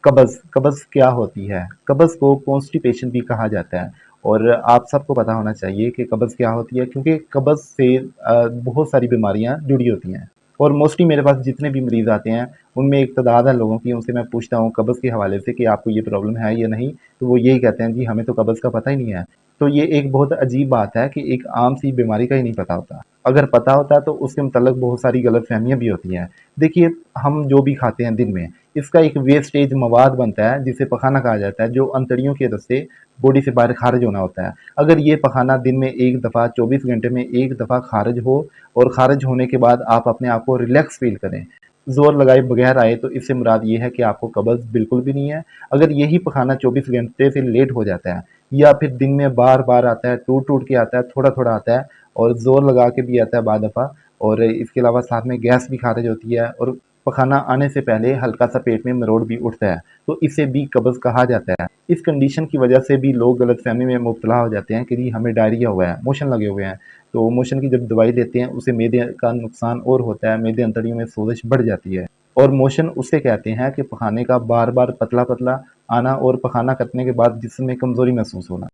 कब्ज़ कब्ज़ क्या होती है? कब्ज़ को कॉन्स्टिपेशन भी कहा जाता है और आप सबको पता होना चाहिए कि कब्ज़ क्या होती है, क्योंकि कब्ज़ से बहुत सारी बीमारियाँ जुड़ी होती हैं और मोस्टली मेरे पास जितने भी मरीज़ आते हैं, उनमें एक तादाद है लोगों की, उनसे मैं पूछता हूँ कब्ज़ के हवाले से कि आपको ये प्रॉब्लम है या नहीं? तो वो यही कहते हैं, जी हमें तो कब्ज़ का पता ही नहीं है। तो ये एक बहुत अजीब बात है कि एक आम-सी बीमारी का ही नहीं पता होता। अगर पता होता तो उसके मुतल्लिक़ बहुत सारी गलतफ़हमियाँ भी होती हैं। देखिए, हम जो भी खाते हैं दिन में, इसका एक वेस्टेज मवाद बनता है जिसे पखाना कहा जाता है, जो अंतड़ियों के रस्ते बॉडी से बाहर खारिज होना होता है। अगर ये पखाना दिन में 1 दफ़ा 24 घंटे में 1 दफ़ा खारिज हो और खारिज होने के बाद आप अपने आप को रिलैक्स फ़ील करें, ज़ोर लगाए बगैर आए, तो इससे मुराद ये है कि आपको कब्ज़ बिल्कुल भी नहीं है। अगर यही पखाना 24 घंटे से लेट हो जाता है या फिर दिन में बार-बार आता है, टूट-टूट के आता है, थोड़ा-थोड़ा आता है और ज़ोर लगा के भी आता है बाद दफ़ा, और इसके अलावा साथ में गैस भी खारिज होती है और पखाना आने से पहले हल्का-सा पेट में मरोड़ भी उठता है, तो इसे भी कब्ज़ कहा जाता है। इस कंडीशन की वजह से भी लोग गलतफ़हमी में मुब्तला हो जाते हैं कि जी हमें डायरिया हुआ है, मोशन लगे हुए हैं। तो मोशन की जब दवाई लेते हैं, उससे मैदे का नुकसान और होता है, मैदे अंतड़ियों में सोज़श बढ़ जाती है। और मोशन उसे कहते हैं कि पखाने का बार-बार पतला-पतला आना और पखाना करने के बाद जिस्म में कमज़ोरी महसूस होना।